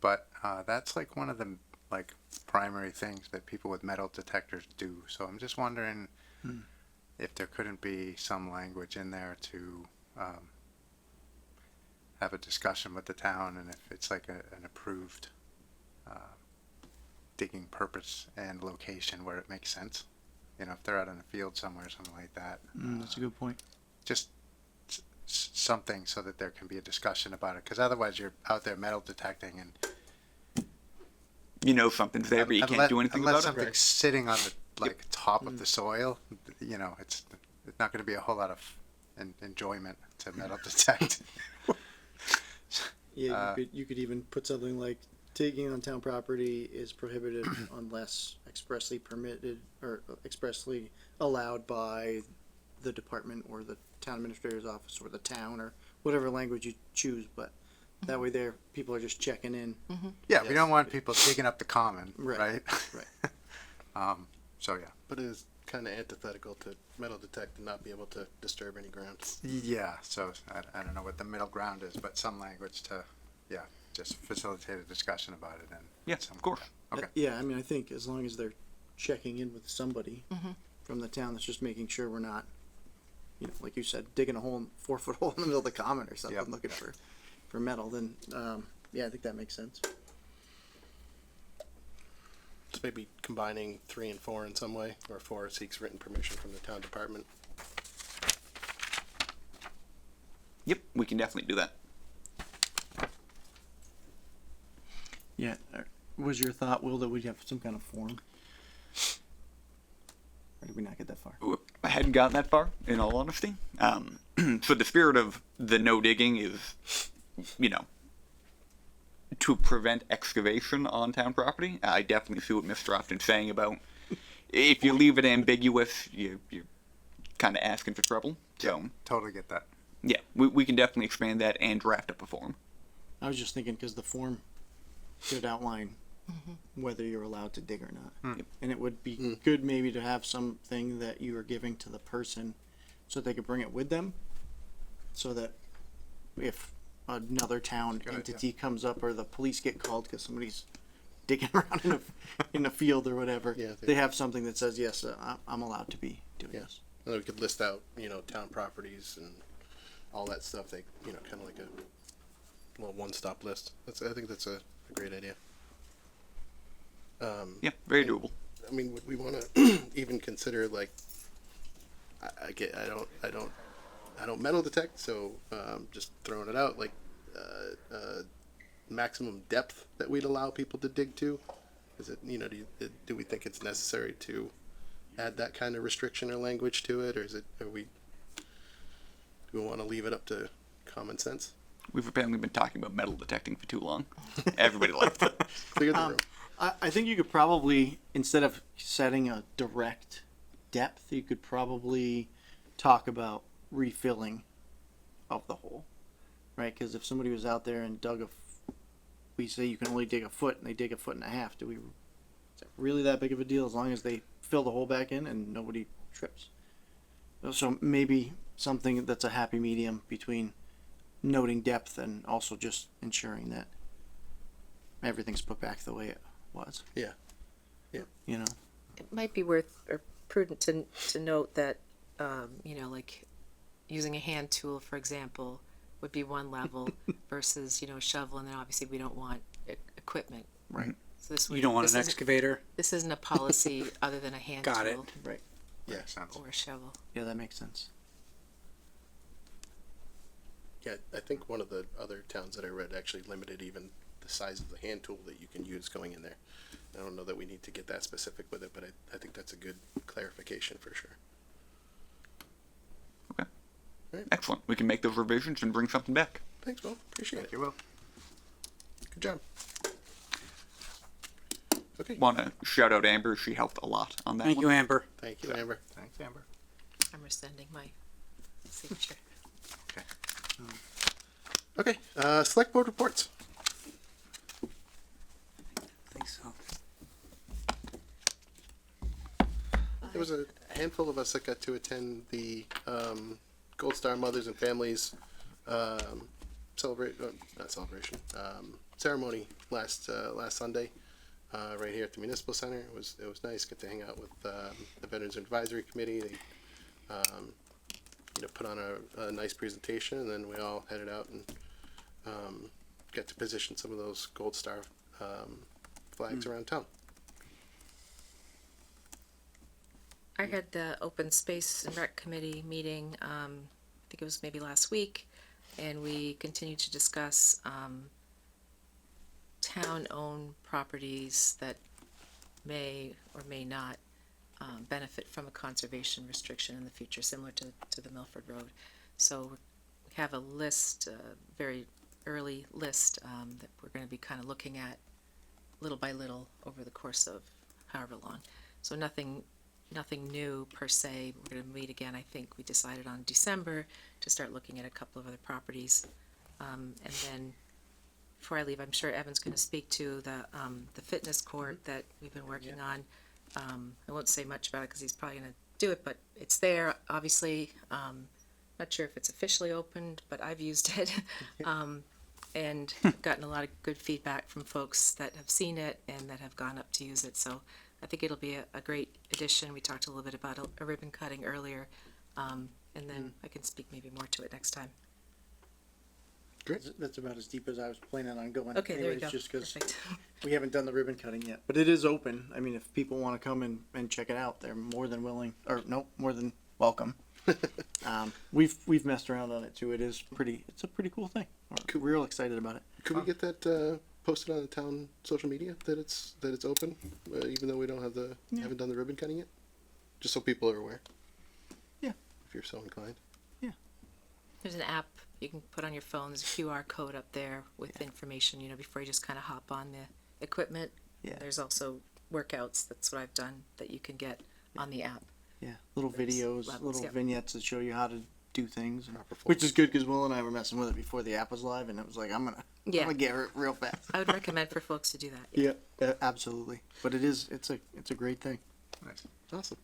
but that's like one of the like primary things that people with metal detectors do. So I'm just wondering if there couldn't be some language in there to have a discussion with the town, and if it's like an approved digging purpose and location where it makes sense. You know, if they're out in the field somewhere, something like that. That's a good point. Just something so that there can be a discussion about it, because otherwise you're out there metal detecting and You know something's there, but you can't do anything unless about it. something's sitting on the top of the soil. You know, it's not going to be a whole lot of enjoyment to metal detect. Yeah, you could even put something like digging on town property is prohibited unless expressly permitted or expressly allowed by the department or the town administrator's office or the town or whatever language you choose, but that way there people are just checking in. Yeah, we don't want people digging up the common, Right. right? Right. So yeah. But it is kind of antithetical to metal detect and not be able to disturb any ground. Yeah, so I don't know what the middle ground is, but some language to, yeah, just facilitate a discussion about it. And Yes, of course. Okay. Yeah, I mean, I think as long as they're checking in with somebody from the town that's just making sure we're not, you know, like you said, digging a hole, 4-foot hole in the middle of the common or something, Yep. looking for metal, then, yeah, I think that makes sense. So maybe combining 3 and 4 in some way, or 4 seeks written permission from the town department. Yep, we can definitely do that. Yeah, was your thought, Will, that we'd have some kind of form? Or did we not get that far? I hadn't gotten that far, in all honesty. So the spirit of the no digging is, you know, to prevent excavation on town property. I definitely see what Mr. Often's saying about if you leave it ambiguous, you're kind of asking for trouble. So Totally get that. yeah, we can definitely expand that and draft up a form. I was just thinking, because the form should outline whether you're allowed to dig or not. And it would be good maybe to have something that you are giving to the person so they could bring it with them, so that if another town entity comes up or the police get called because somebody's digging around in a field or whatever, Yeah, they have something that says, yes, I'm allowed to be doing Yeah. this. And then we could list out, you know, town properties and all that stuff. They, you know, kind of like a little one-stop list. I think that's a great idea. Yeah, very doable. I mean, would we want to even consider like? I don't metal detect, so just throwing it out, like maximum depth that we'd allow people to dig to. Is it, you know, do we think it's necessary to add that kind of restriction or language to it, or do we want to leave it up to common sense? We've apparently been talking about metal detecting for too long. Everybody likes it. Clear the room. I think you could probably, instead of setting a direct depth, you could probably talk about refilling of the hole, right? Because if somebody was out there and dug we say you can only dig a foot and they dig 1.5 feet, is it really that big of a deal as long as they fill the hole back in and nobody trips? So maybe something that's a happy medium between noting depth and also just ensuring that everything's put back the way it was. Yeah. You know? It might be worth or prudent to note that, you know, like using a hand tool, for example, would be one level versus, you know, a shovel, and then obviously we don't want equipment. Right. So this You don't want this an isn't- excavator? This isn't a policy other than a hand Got it. tool Right. Yeah, sounds. or a shovel. Yeah, that makes sense. Yeah, I think one of the other towns that I read actually limited even the size of the hand tool that you can use going in there. I don't know that we need to get that specific with it, but I think that's a good clarification for sure. Okay. Right. Excellent. We can make those revisions and bring something back. Thanks, Will. Appreciate it. You will. Good job. Okay. Want to shout out Amber. She helped a lot on that Thank one. you, Amber. Thank you, Amber. Thanks, Amber. I'm rescinding my signature. Okay, select board reports. I think so. There was a handful of us that got to attend the Gold Star Mothers and Families ceremony last Sunday right here at the Municipal Center. It was nice. Get to hang out with the Veterans Advisory Committee. They put on a nice presentation, and then we all headed out and get to position some of those Gold Star flags around town. I had the Open Space and Rec Committee meeting, I think it was maybe last week, and we continued to discuss town-owned properties that may or may not benefit from a conservation restriction in the future, similar to the Milford Road. So we have a list, a very early list that we're going to be kind of looking at little by little over the course of however long. So nothing new per se. We're going to meet again. I think we decided on December to start looking at a couple of other properties. And then before I leave, I'm sure Evan's going to speak to the fitness court that we've been working on. I won't say much about it because he's probably going to do it, but it's there, obviously. Not sure if it's officially opened, but I've used it. And gotten a lot of good feedback from folks that have seen it and that have gone up to use it. So I think it'll be a great addition. We talked a little bit about a ribbon cutting earlier, and then I can speak maybe more to it next time. That's about as deep as I was planning on going. Okay, there you anyways, go. Just because Perfect. we haven't done the ribbon cutting yet, but it is open. I mean, if people want to come and check it out, they're more than willing, or no, more than welcome. We've messed around on it too. It's a pretty cool thing. We're real excited about it. Could we get that posted on the town social media that it's open, even though we don't have haven't done the ribbon cutting yet, just so people are aware. Yeah. If you're so inclined. There's an app you can put on your phone. There's a QR code up there with information, before you just kind of hop on the equipment. Yeah. There's also workouts. That's what I've done that you can get on the app. Yeah, little There's videos, levels, little yep. vignettes that show you how to do things, and, Proper which is good because Will and I were messing with it before the app was live, and it was like I'm gonna get it real fast. I would recommend for folks to do that. Yeah, absolutely. But it's a great thing. Nice. Awesome.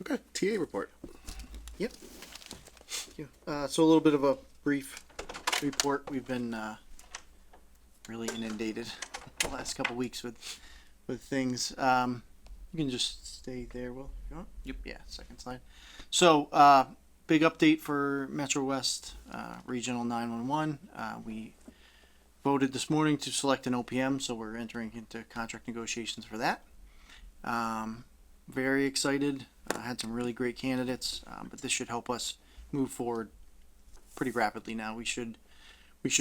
Okay, TA report. Yep. Thank you. So a little bit of a brief report. We've been really inundated the last couple weeks with things. You can just stay there, Will, if you want. Yep. Yeah, second slide. So big update for Metro West Regional 911. We voted this morning to select an OPM, so we're entering into contract negotiations for that. Very excited. Had some really great candidates, but this should help us move forward pretty rapidly now. We should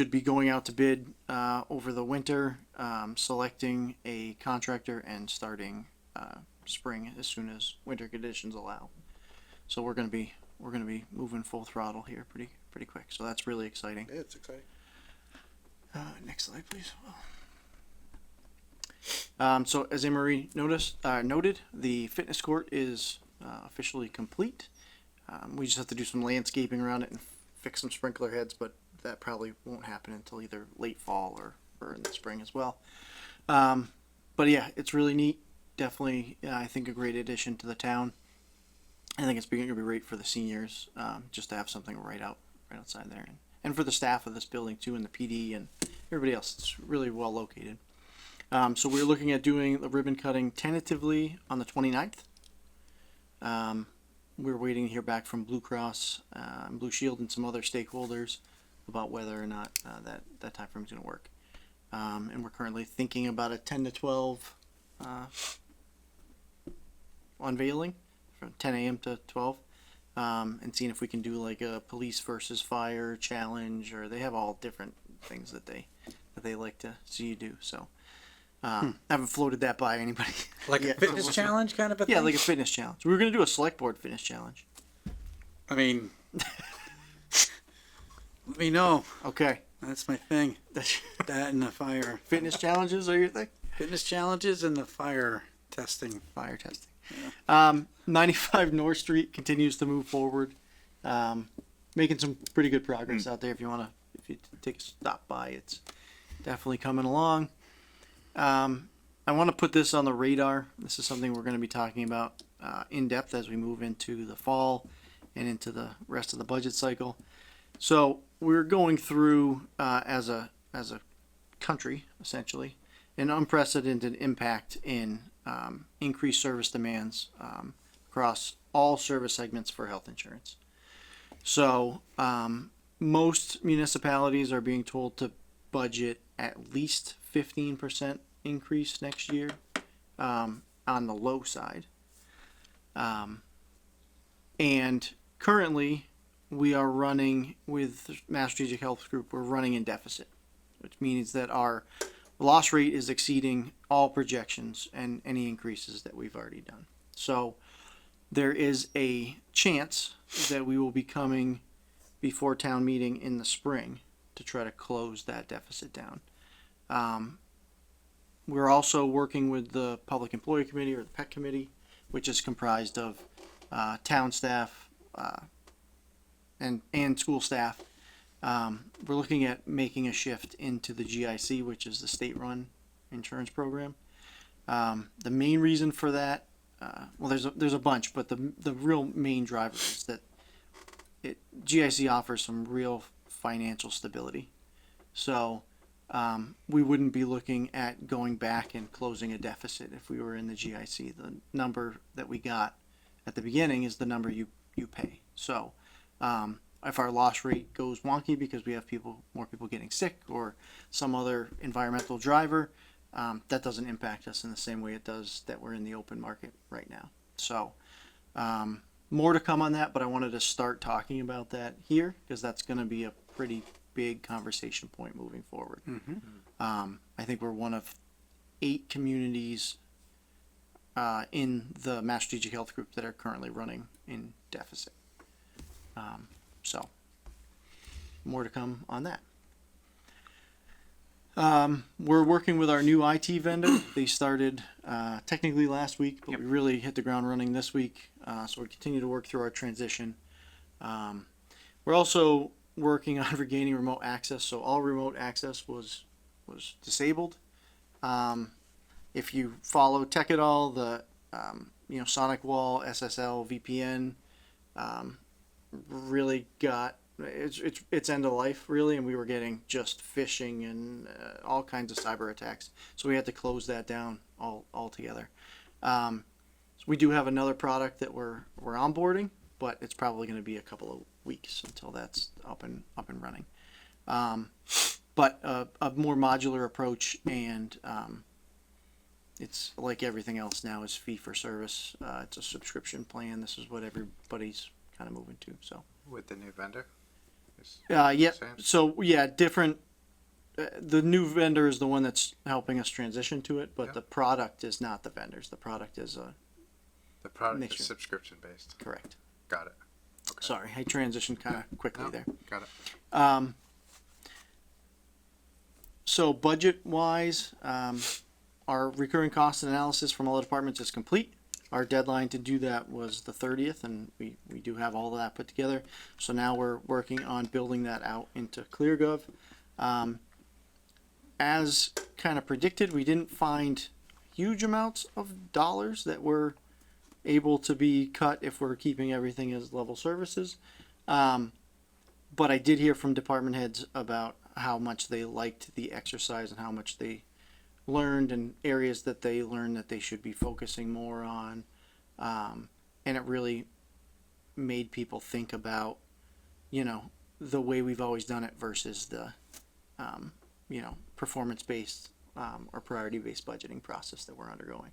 be going out to bid over the winter, selecting a contractor and starting spring as soon as winter conditions allow. So we're gonna be moving full throttle here pretty quick. So that's really exciting. Yeah, it's exciting. Next slide, please. So as Anne-Marie noted, the fitness court is officially complete. We just have to do some landscaping around it and fix some sprinkler heads, but that probably won't happen until either late fall or in the spring as well. But yeah, it's really neat. Definitely, I think a great addition to the town. I think it's going to be great for the seniors, just to have something right outside there, and for the staff of this building too, and the PD and everybody else. It's really well located. So we're looking at doing the ribbon cutting tentatively on the 29th. We're waiting to hear back from Blue Cross, Blue Shield, and some other stakeholders about whether or not that time frame is going to work. And we're currently thinking about a 10 to 12 unveiling from 10 a.m. to 12. and seeing if we can do like a police versus fire challenge, or they have all different things that they like to see you do. So I haven't floated that by anybody. Like a yet. fitness challenge kind of a thing? Yeah, like a fitness challenge. We were gonna do a select board fitness challenge. I mean, let me know. Okay. That's my thing. That and the fire. Fitness challenges are your thing? Fitness challenges and the fire testing. Fire testing. 95 North Street continues to move forward. Making some pretty good progress out there. If you take a stop by, it's definitely coming along. I want to put this on the radar. This is something we're going to be talking about in depth as we move into the fall and into the rest of the budget cycle. So we're going through as a country, essentially, an unprecedented impact in increased service demands across all service segments for health insurance. So most municipalities are being told to budget at least 15% increase next year on the low side. And currently we are running with Mass Strategic Health Group, we're running in deficit, which means that our loss rate is exceeding all projections and any increases that we've already done. So there is a chance that we will be coming before town meeting in the spring to try to close that deficit down. We're also working with the Public Employee Committee, or the PEC Committee, which is comprised of town staff and school staff. We're looking at making a shift into the GIC, which is the state-run insurance program. The main reason for that, well, there's a bunch, but the real main driver is that GIC offers some real financial stability. So we wouldn't be looking at going back and closing a deficit if we were in the GIC. The number that we got at the beginning is the number you pay. So if our loss rate goes wonky because we have more people getting sick or some other environmental driver, that doesn't impact us in the same way it does that we're in the open market right now. So more to come on that, but I wanted to start talking about that here because that's going to be a pretty big conversation point moving forward. I think we're one of 8 communities in the Mass Strategic Health Group that are currently running in deficit. So more to come on that. We're working with our new IT vendor. They started technically last week, but we really hit the ground running this week. So we continue to work through our transition. We're also working on regaining remote access. So all remote access was disabled. If you follow Tech at all, the Sonic Wall, SSL, VPN really got it's end of life really, and we were getting just phishing and all kinds of cyber attacks. So we had to close that down altogether. So we do have another product that we're onboarding, but it's probably going to be a couple of weeks until that's up and running. But a more modular approach, and it's like everything else now is fee for service. It's a subscription plan. This is what everybody's kind of moving to. So With the new vendor? yeah. Same? So yeah, different. The new vendor is the one that's helping us transition to it, but the product is not the vendor's. The product is The product Mixture. is subscription based. correct. Got it. Okay. Sorry, I transitioned kind of quickly No, there. got it. So budget wise, our recurring cost analysis from all the departments is complete. Our deadline to do that was the 30th, and we do have all of that put together. So now we're working on building that out into ClearGov. As kind of predicted, we didn't find huge amounts of dollars that were able to be cut if we're keeping everything as level services. But I did hear from department heads about how much they liked the exercise and how much they learned, and areas that they learned that they should be focusing more on. And it really made people think about, the way we've always done it versus the, performance-based or priority-based budgeting process that we're undergoing.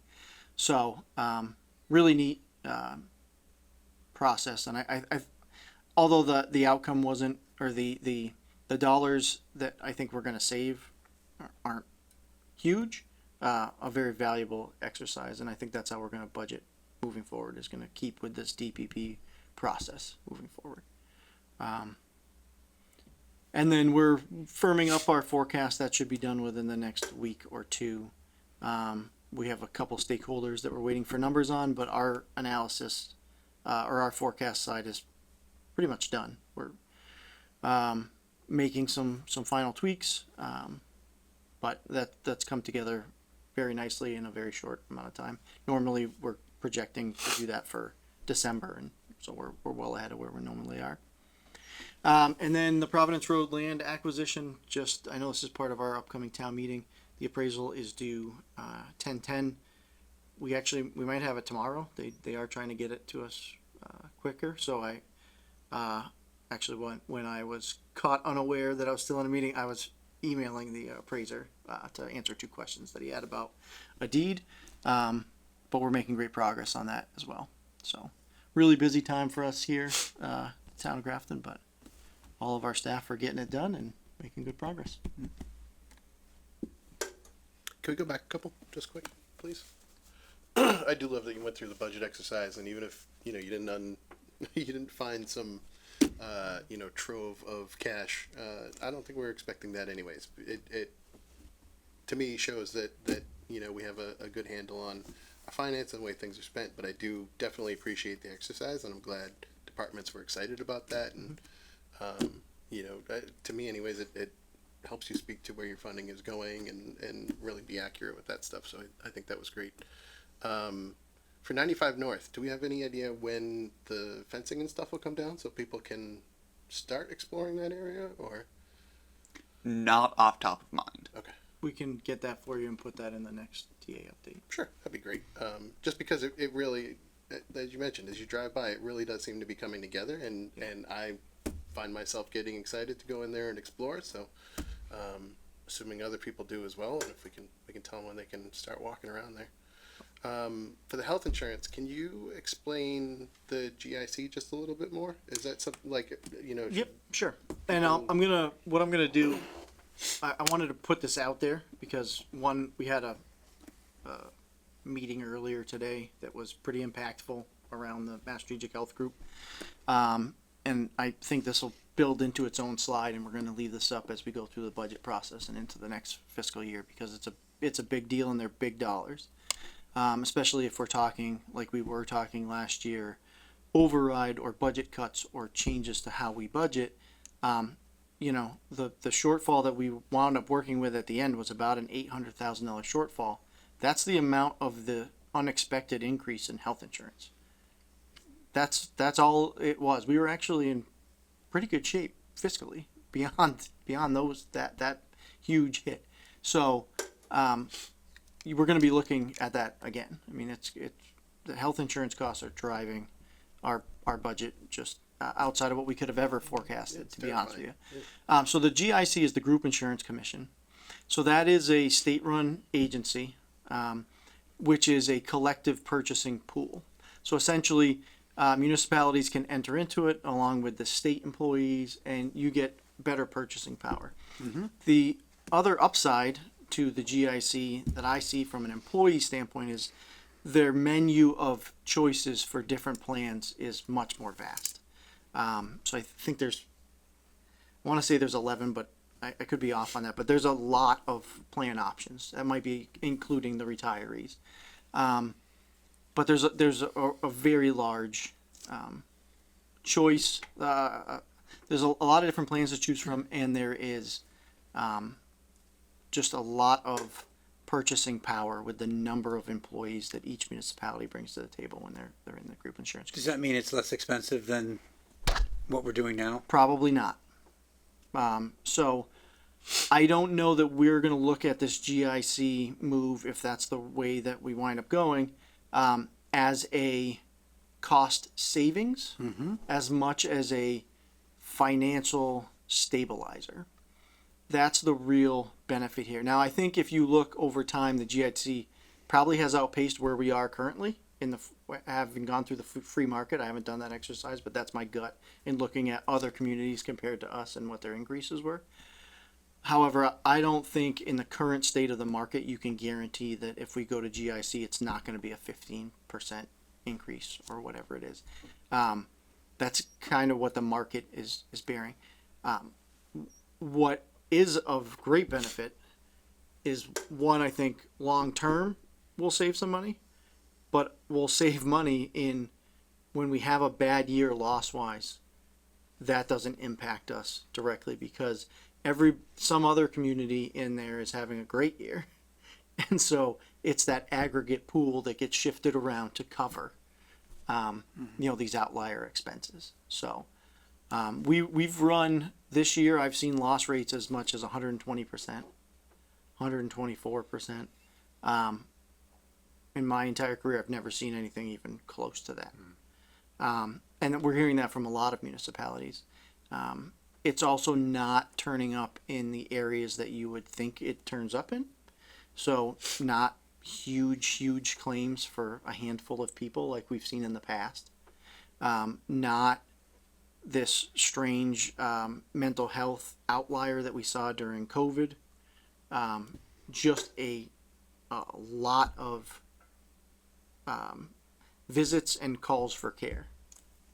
So really neat. process. And although the outcome wasn't, or the dollars that I think we're going to save aren't huge, a very valuable exercise. And I think that's how we're going to budget moving forward, is going to keep with this DPP process moving forward. And then we're firming up our forecast. That should be done within the next week or two. We have a couple stakeholders that we're waiting for numbers on, but our analysis or our forecast side is pretty much done. We're making some final tweaks, but that's come together very nicely in a very short amount of time. Normally, we're projecting to do that for December, and so we're well ahead of where we normally are. And then the Providence Road land acquisition, I know this is part of our upcoming town meeting. The appraisal is due 10/10. We might have it tomorrow. They are trying to get it to us quicker. So I actually, when I was caught unaware that I was still in a meeting, I was emailing the appraiser to answer 2 questions that he had about a deed. But we're making great progress on that as well. So really busy time for us here, town of Grafton, but all of our staff are getting it done and making good progress. Can we go back a couple, just quick, please? I do love that you went through the budget exercise, and even if you didn't you didn't find some trove of cash, I don't think we're expecting that anyways. It to me shows that we have a good handle on our finance and the way things are spent. But I do definitely appreciate the exercise, and I'm glad departments were excited about that. And to me, anyways, it helps you speak to where your funding is going and really be accurate with that stuff. So I think that was great. For 95 North, do we have any idea when the fencing and stuff will come down so people can start exploring that area, or? Not off top of mind. Okay. We can get that for you and put that in the next TA update. Sure, that'd be great. Just because it really, as you mentioned, as you drive by, it really does seem to be coming together, and I find myself getting excited to go in there and explore. So, assuming other people do as well, and if we can tell them when they can start walking around there. For the health insurance, can you explain the GIC just a little bit more? Is that something like Yep, sure. And what I'm gonna do, I wanted to put this out there because we had a meeting earlier today that was pretty impactful around the Mass Strategic Health Group, and I think this will build into its own slide, and we're going to leave this up as we go through the budget process and into the next fiscal year, because it's a big deal and they're big dollars, especially if we're talking like we were talking last year, override or budget cuts or changes to how we budget. The shortfall that we wound up working with at the end was about an $800,000 shortfall. That's the amount of the unexpected increase in health insurance. That's all it was. We were actually in pretty good shape fiscally beyond that huge hit. So we're going to be looking at that again. I mean, it's the health insurance costs are driving our budget just outside of what we could have ever forecasted, to be honest with you. So the GIC is the Group Insurance Commission. So that is a state-run agency, which is a collective purchasing pool. So essentially, municipalities can enter into it along with the state employees, and you get better purchasing power. Mm-hmm. The other upside to the GIC that I see from an employee standpoint is their menu of choices for different plans is much more vast. So I think I want to say there's 11, but I could be off on that, but there's a lot of plan options. That might be including the retirees. But there's a very large choice. There's a lot of different plans to choose from, and there is just a lot of purchasing power with the number of employees that each municipality brings to the table when they're in the group insurance. Does that mean it's less expensive than what we're doing now? Probably not. So I don't know that we're going to look at this GIC move, if that's the way that we wind up going, as a cost savings, as much as a financial stabilizer. That's the real benefit here. Now, I think if you look over time, the GIC probably has outpaced where we are currently having gone through the free market, I haven't done that exercise, but that's my gut in looking at other communities compared to us and what their increases were. However, I don't think in the current state of the market, you can guarantee that if we go to GIC, it's not going to be a 15% increase or whatever it is. That's kind of what the market is bearing. What is of great benefit is one, I think long term we'll save some money, but we'll save money in when we have a bad year loss wise, that doesn't impact us directly because some other community in there is having a great year. And so it's that aggregate pool that gets shifted around to cover, these outlier expenses. So, we've run this year, I've seen loss rates as much as 120%, 124%. In my entire career, I've never seen anything even close to that. And we're hearing that from a lot of municipalities. It's also not turning up in the areas that you would think it turns up in. So not huge claims for a handful of people like we've seen in the past. Not this strange mental health outlier that we saw during COVID. Just a lot of visits and calls for care.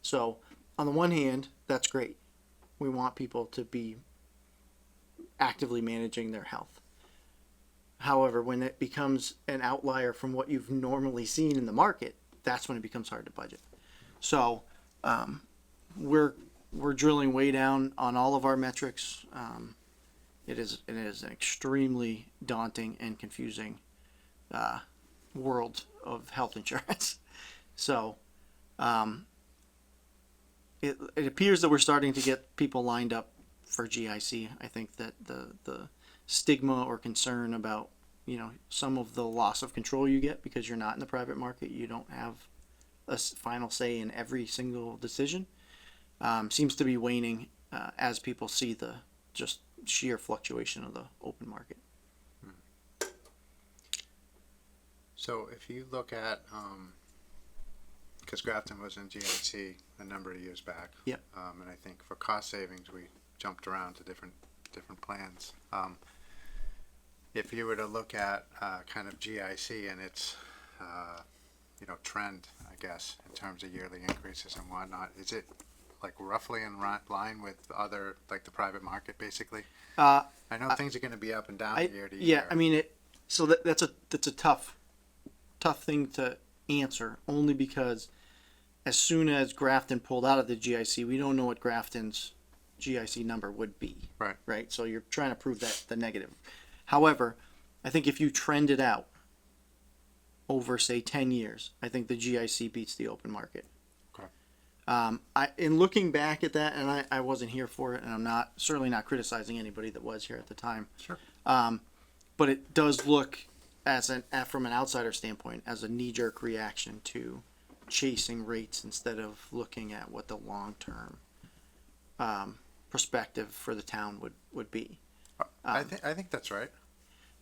So on the one hand, that's great. We want people to be actively managing their health. However, when it becomes an outlier from what you've normally seen in the market, that's when it becomes hard to budget. So we're drilling way down on all of our metrics. It is an extremely daunting and confusing world of health insurance. So it appears that we're starting to get people lined up for GIC. I think that the stigma or concern about some of the loss of control you get because you're not in the private market, you don't have a final say in every single decision, seems to be waning as people see the just sheer fluctuation of the open market. So if you look at, because Grafton was in GIC a number of years back. Yep. And I think for cost savings, we jumped around to different plans. If you were to look at kind of GIC and its, trend, I guess, in terms of yearly increases and whatnot, is it like roughly in line with other, like the private market, basically? I know things are going to be up and down year to year. Yeah, I mean, that's a tough thing to answer, only because as soon as Grafton pulled out of the GIC, we don't know what Grafton's GIC number would be. Right. Right. So you're trying to prove that the negative. However, I think if you trend it out over, say, 10 years, I think the GIC beats the open market. Okay. In looking back at that, and I wasn't here for it, and I'm certainly not criticizing anybody that was here at the time. Sure. But it does look from an outsider standpoint as a knee-jerk reaction to chasing rates instead of looking at what the long-term perspective for the town would be. I think that's right.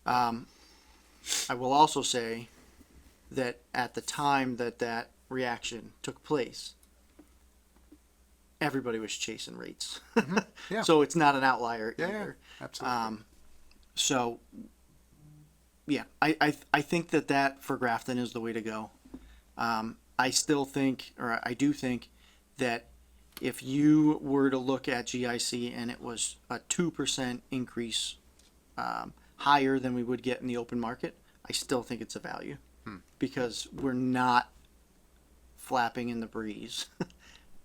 I will also say that at the time that reaction took place, everybody was chasing rates. Yeah. So it's not an outlier either. Yeah, absolutely. So yeah, I think that for Grafton is the way to go. I still think, or I do think, that if you were to look at GIC and it was a 2% increase higher than we would get in the open market, I still think it's a value because we're not flapping in the breeze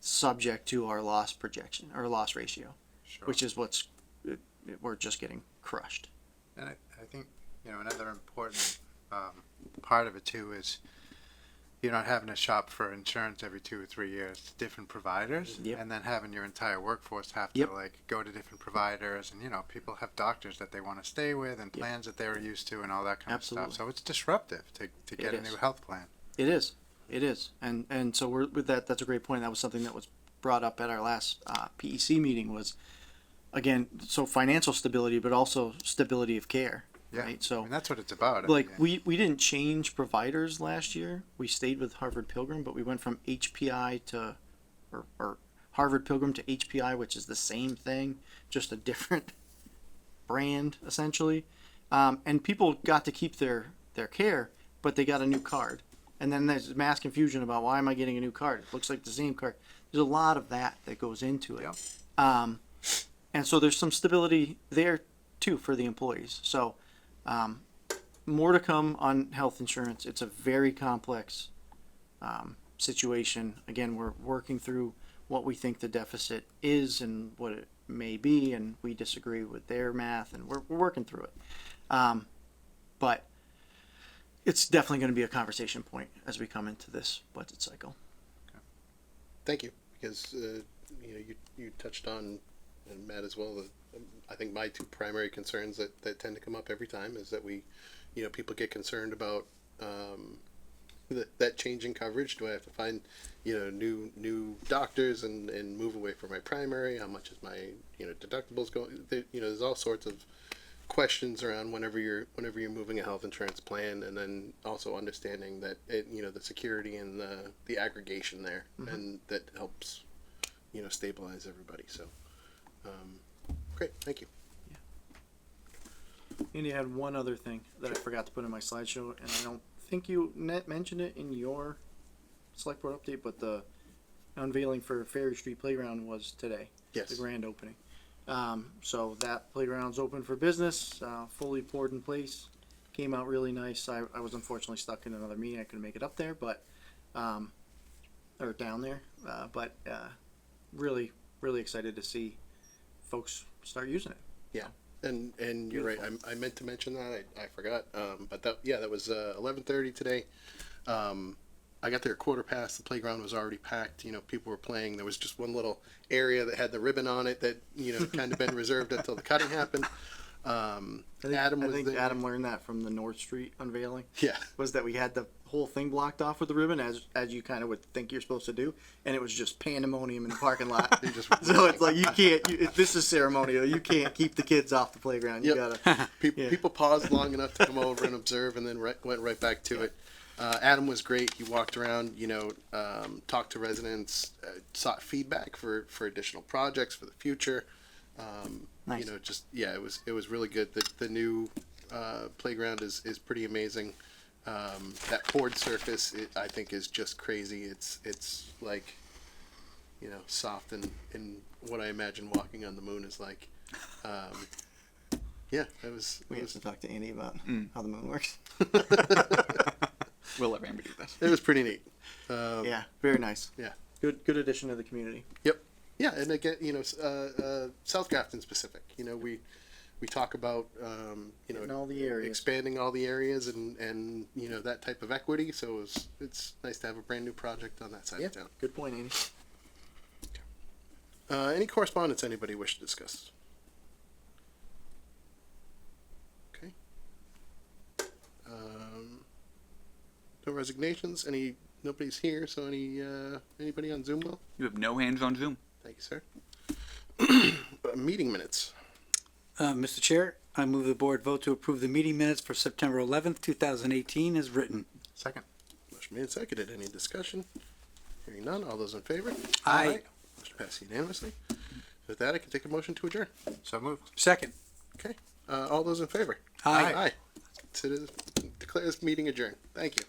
subject to our loss projection or loss ratio, Sure. which is we're just getting crushed. And I think, another important part of it too is you're not having to shop for insurance every 2 or 3 years, different providers, Yep. and then having your entire workforce have Yep. to go to different providers, and people have doctors that they want to stay with and plans that they're used to and all that kind Absolutely. of stuff. So it's disruptive to get It a new is. health plan. It is, and so we're with that. That's a great point. That was something that was brought up at our last PEC meeting. Was again, so financial stability, but also stability of care. Yeah. right? So And that's what it's about. I like mean, we didn't change providers last year. We stayed with Harvard Pilgrim, but we went from HPI to or Harvard Pilgrim to HPI, which is the same thing, just a different brand essentially. And people got to keep their care, but they got a new card. And then there's mass confusion about why am I getting a new card? It looks like the same card. There's a lot of that goes into it. And so there's some stability there too for the employees. So more to come on health insurance. It's a very complex situation. Again, we're working through what we think the deficit is and what it may be, and we disagree with their math, and we're working through it. But it's definitely going to be a conversation point as we come into this budget cycle. Thank you, because you touched on, and Matt as well, I think my two primary concerns that tend to come up every time is that people get concerned about that change in coverage. Do I have to find new doctors and move away from my primary? How much is my deductibles going? There's all sorts of questions around whenever you're moving a health insurance plan, and then also understanding that the security and the aggregation there, and that helps stabilize everybody. So great, thank you. And you had one other thing that I forgot to put in my slideshow, and I don't think you mentioned it in your select board update, but the unveiling for Ferry Street Playground was today. Yes. The grand opening. So that playground's open for business, fully poured in place. Came out really nice. I was unfortunately stuck in another meeting. I couldn't make it up there, but, or down there. But really, really excited to see folks start using it. Yeah. And you're right. I meant to mention that. I forgot. But that was 11:30 today. I got there at 15:15. The playground was already packed. People were playing. There was just one little area that had the ribbon on it that kind of been reserved until the cutting happened. I think Adam learned that from the North Street unveiling. Yeah. Was that we had the whole thing blocked off with the ribbon as you kind of would think you're supposed to do, and it was just pandemonium in the parking lot. So it's like you can't. This is ceremonial. You can't keep the kids off the playground. You gotta. People paused long enough to come over and observe, and then went right back to it. Adam was great. He walked around, talked to residents, sought feedback for additional projects for the future. Nice. It was really good. The new playground is pretty amazing. That poured surface, I think, is just crazy. It's like, soft and what I imagine walking on the moon is like. Yeah, it was. We have to talk to Andy about how the moon works. We'll let Amber do this. It was pretty neat. Yeah, very nice. Yeah. Good addition to the community. Yep. Yeah, and again, South Grafton specific. We talk about In all the areas. expanding all the areas and that type of equity. So it's nice to have a brand new project on that side Yeah, of town. good point, Andy. Any correspondence anybody wish to discuss? Okay. No resignations. Nobody's here. So anybody on Zoom? Will? You have no hands on Zoom. Thank you, sir. Meeting minutes. Mr. Chair, I move the board vote to approve the meeting minutes for September 11th, 2018 as written. Second. Motion made and seconded. Any discussion? Hearing none. All those in favor? Aye. Motion passed unanimously. With that, I can take a motion to adjourn. So moved. Second. Okay. All those in favor? Aye. Aye. Declare this meeting adjourned. Thank you.